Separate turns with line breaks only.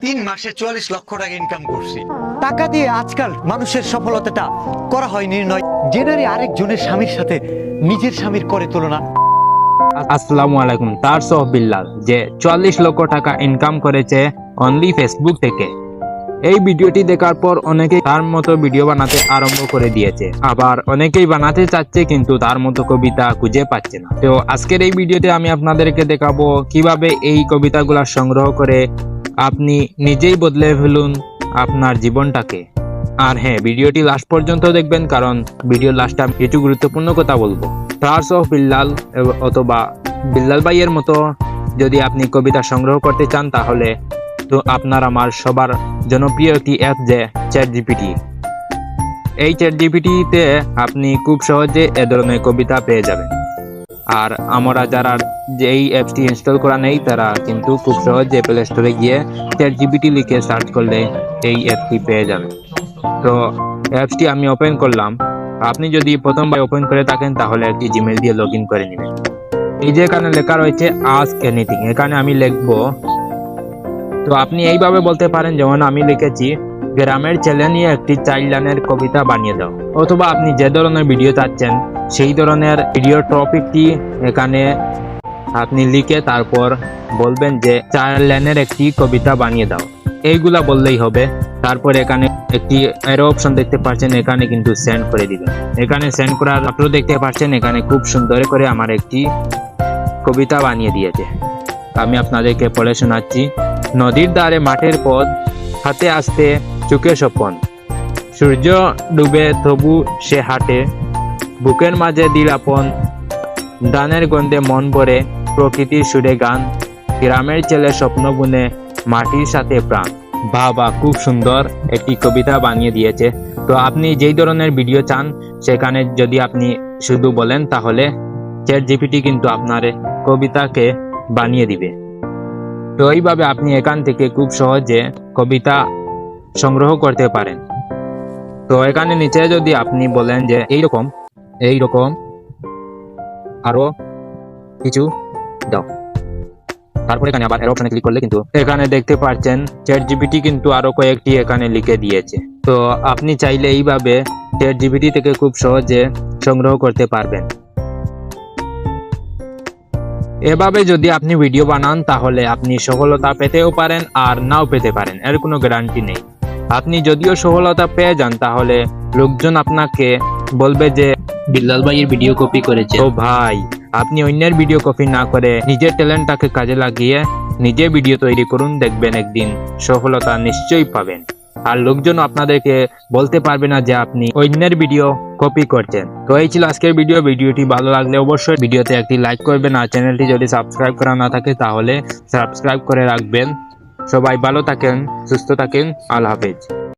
3 মাসে 44 লক্ষ টাকা ইনকাম করছি। টাকা দিয়ে আজকাল মানুষের সফলতাটা করা হয় নির্ণয়। যে নারী আরেকজনের স্বামীর সাথে নিজের স্বামীর করে তুলনা।
আসসালামু আলাইকুম। তার সহ বিল্লাল যে 44 লক্ষ টাকা ইনকাম করেছে অনলি ফেসবুক থেকে। এই ভিডিওটি দেখার পর অনেকেই তার মতো ভিডিও বানাতে আরম্ভ করে দিয়েছে, আবার অনেকেই বানাতে চাচ্ছে কিন্তু তার মতো কবিতা খুঁজে পাচ্ছে না। তো আজকের এই ভিডিওতে আমি আপনাদেরকে দেখাবো কিভাবে এই কবিতাগুলা সংগ্রহ করে আপনি নিজেই বদলে ফেলুন আপনার জীবনটাকে। আর হ্যাঁ, ভিডিওটি লাস্ট পর্যন্ত দেখবেন, কারণ ভিডিওর লাস্টে আমি কিছু গুরুত্বপূর্ণ কথা বলবো। স্টার্স অফ বিল্লাল অথবা বিল্লাল ভাইয়ের মতো যদি আপনি কবিতা সংগ্রহ করতে চান, তাহলে তো আপনার আমার সবার জনপ্রিয় একটি অ্যাপ যে চ্যাটজিপিটি। এই চ্যাটজিপিটিতে আপনি খুব সহজে এ ধরনের কবিতা পেয়ে যাবেন। আর আমরা যারা যে এই অ্যাপসটি ইনস্টল করা নেই, তারা কিন্তু খুব সহজে প্লে স্টোরে গিয়ে চ্যাটজিপিটি লিখে সার্চ করলে এই অ্যাপটি পেয়ে যাবেন। তো অ্যাপসটি আমি ওপেন করলাম। আপনি যদি প্রথমবার ওপেন করে থাকেন তাহলে একটি জিমেল দিয়ে লগ ইন করে নেবেন। এই যে এখানে লেখা রয়েছে আস্ক এনিথিং, এখানে আমি লিখবো। তো আপনি এইভাবে বলতে পারেন, যেমন আমি লিখেছি, গ্রামের ছেলে নিয়ে একটি 4 লাইনের কবিতা বানিয়ে দাও। অথবা আপনি যে ধরনের ভিডিও চাচ্ছেন সেই ধরনের ভিডিও টপিকটি এখানে আপনি লিখে তারপর বলবেন যে 4 লাইনের একটি কবিতা বানিয়ে দাও, এইগুলা বললেই হবে। তারপর এখানে একটি এরো অপশন দেখতে পাচ্ছেন, এখানে কিন্তু সেন্ড করে দিবেন। এখানে সেন্ড করার আপনারা দেখতে পাচ্ছেন, এখানে খুব সুন্দর করে আমার একটি কবিতা বানিয়ে দিয়েছে। আমি আপনাদেরকে পড়ে শোনাচ্ছি। নদীর ধারে মাঠের পথ, হাতে আসতে চোখে স্বপন, সূর্য ডুবে তবু সে হাঁটে, বুকের মাঝে দিল আপন, গানের গন্ধে মন ভরে, প্রকৃতির সুরে গান, গ্রামের ছেলে স্বপ্ন বুনে, মাটির সাথে প্রাণ। বাবা, খুব সুন্দর একটি কবিতা বানিয়ে দিয়েছে। তো আপনি যেই ধরনের ভিডিও চান সেখানে যদি আপনি শুধু বলেন, তাহলে চ্যাটজিপিটি কিন্তু আপনার কবিতাকে বানিয়ে দিবে। তো এইভাবে আপনি এখান থেকে খুব সহজে কবিতা সংগ্রহ করতে পারেন। তো এখানে নিচে যদি আপনি বলেন যে এইরকম আরো কিছু দাও, তারপর এখানে আবার এর অপশনে ক্লিক করলে কিন্তু এখানে দেখতে পাচ্ছেন চ্যাটজিপিটি কিন্তু আরো কয়েকটি এখানে লিখে দিয়েছে। তো আপনি চাইলে এইভাবে চ্যাটজিপিটি থেকে খুব সহজে সংগ্রহ করতে পারবেন। এভাবে যদি আপনি ভিডিও বানান তাহলে আপনি সফলতা পেতেও পারেন আর নাও পেতে পারেন, এর কোনো গ্যারান্টি নেই। আপনি যদিও সফলতা পেয়ে যান তাহলে লোকজন আপনাকে বলবে যে বিল্লাল ভাইয়ের ভিডিও কপি করেছে। তো ভাই, আপনি অন্যের ভিডিও কপি না করে নিজের ট্যালেন্টটাকে কাজে লাগিয়ে নিজে ভিডিও তৈরি করুন, দেখবেন একদিন সফলতা নিশ্চয়ই পাবেন। আর লোকজন আপনাদেরকে বলতে পারবে না যে আপনি অন্যের ভিডিও কপি করছেন। তো এই ছিল আজকের ভিডিওটি ভালো লাগলে অবশ্যই ভিডিওতে একটি লাইক করবেন, আর চ্যানেলটি যদি সাবস্ক্রাইব করা না থাকে তাহলে সাবস্ক্রাইব করে রাখবেন। সবাই ভালো থাকেন, সুস্থ থাকেন, আল্লাহ হাফেজ।